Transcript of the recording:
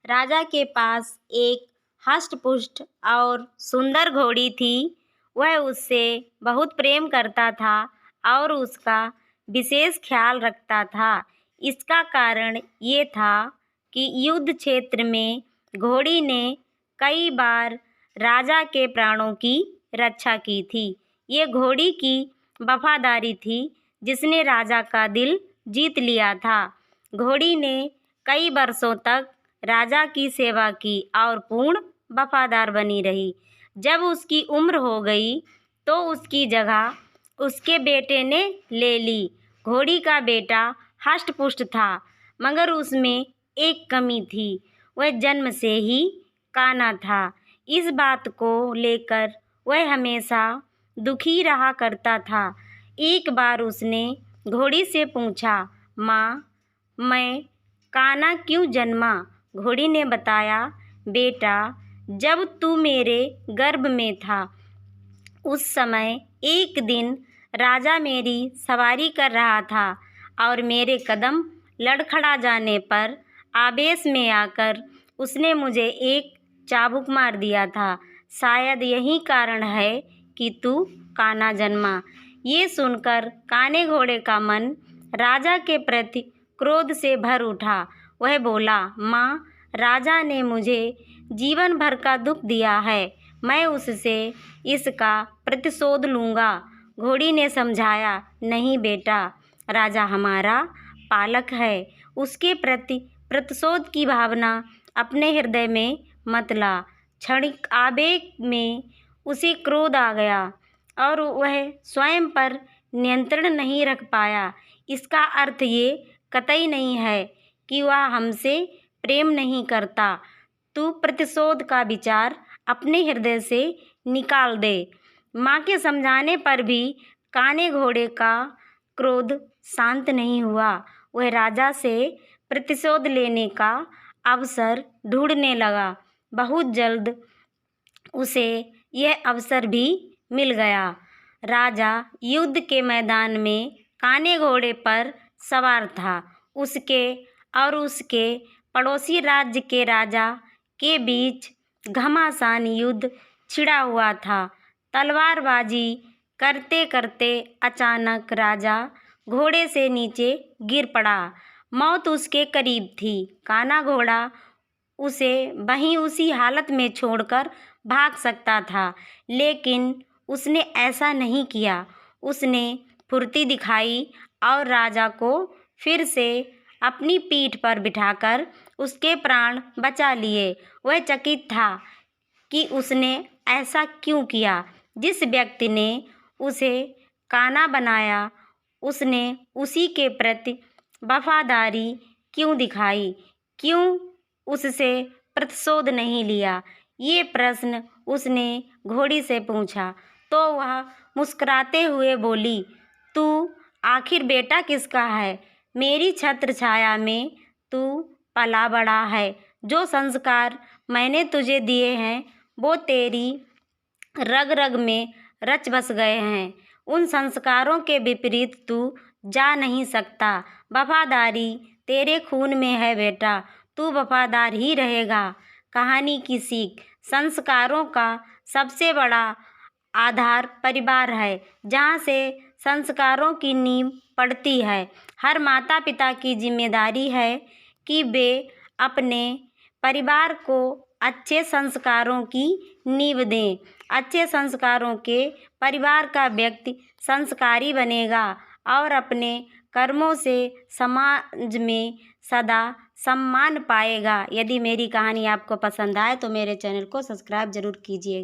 राजा के पास एक हष्ट-पुष्ट और सुंदर घोड़ी थी। वह उससे बहुत प्रेम करता था और उसका विशेष ख्याल रखता था। इसका कारण ये था कि युद्ध क्षेत्र में घोड़ी ने कई बार राजा के प्राणों की रक्षा की थी। ये घोड़ी की वफादारी थी जिसने राजा का दिल जीत लिया था। घोड़ी ने कई वर्षों तक राजा की सेवा की और पूर्ण वफादार बनी रही। जब उसकी उम्र हो गई तो उसकी जगह उसके बेटे ने ले ली। घोड़ी का बेटा हष्ट-पुष्ट था, मगर उसमें एक कमी थी, वह जन्म से ही काना था। इस बात को लेकर वह हमेशा दुखी रहा करता था। एक बार उसने घोड़ी से पूछा, माँ, मैं काना क्यों जन्मा? घोड़ी ने बताया, बेटा, जब तू मेरे गर्भ में था उस समय एक दिन राजा मेरी सवारी कर रहा था और मेरे कदम लड़खड़ा जाने पर आवेश में आकर उसने मुझे एक चाबुक मार दिया था। शायद यही कारण है कि तू काना जन्मा। ये सुनकर काने घोड़े का मन राजा के प्रति क्रोध से भर उठा। वह बोला, माँ, राजा ने मुझे जीवन भर का दुख दिया है, मैं उससे इसका प्रतिशोध लूँगा। घोड़ी ने समझाया, नहीं बेटा, राजा हमारा पालक है, उसके प्रति प्रतिशोध की भावना अपने हृदय में मत ला। क्षणिक आवेग में उसे क्रोध आ गया और वह स्वयं पर नियंत्रण नहीं रख पाया। इसका अर्थ ये कतई नहीं है कि वह हमसे प्रेम नहीं करता। तू प्रतिशोध का विचार अपने हृदय से निकाल दे। माँ के समझाने पर भी काने घोड़े का क्रोध शांत नहीं हुआ। वह राजा से प्रतिशोध लेने का अवसर ढूंढने लगा। बहुत जल्द उसे यह अवसर भी मिल गया। राजा युद्ध के मैदान में काने घोड़े पर सवार था। उसके और उसके पड़ोसी राज्य के राजा के बीच घमासान युद्ध छिड़ा हुआ था। तलवारबाजी करते करते अचानक राजा घोड़े से नीचे गिर पड़ा। मौत उसके करीब थी। काना घोड़ा उसे वहीं उसी हालत में छोड़कर भाग सकता था, लेकिन उसने ऐसा नहीं किया। उसने फुर्ती दिखाई और राजा को फिर से अपनी पीठ पर बिठाकर उसके प्राण बचा लिए। वह चकित था कि उसने ऐसा क्यों किया। जिस व्यक्ति ने उसे काना बनाया, उसने उसी के प्रति वफादारी क्यों दिखाई? क्यों उससे प्रतिशोध नहीं लिया? ये प्रश्न उसने घोड़ी से पूछा तो वह मुस्कुराते हुए बोली, तू आखिर बेटा किसका है? मेरी छत्र छाया में तू पला बड़ा है। जो संस्कार मैंने तुझे दिए हैं वो तेरी रग रग में रच बस गए हैं। उन संस्कारों के विपरीत तू जा नहीं सकता। वफादारी तेरे खून में है बेटा, तू वफादार ही रहेगा। कहानी की सीख, संस्कारों का सबसे बड़ा आधार परिवार है, जहाँ से संस्कारों की नींव पड़ती है। हर माता पिता की जिम्मेदारी है कि वे अपने परिवार को अच्छे संस्कारों की नींव दें। अच्छे संस्कारों के परिवार का व्यक्ति संस्कारी बनेगा और अपने कर्मों से समाज में सदा सम्मान पाएगा। यदि मेरी कहानी आपको पसंद आए तो मेरे चैनल को सब्सक्राइब जरूर कीजिए।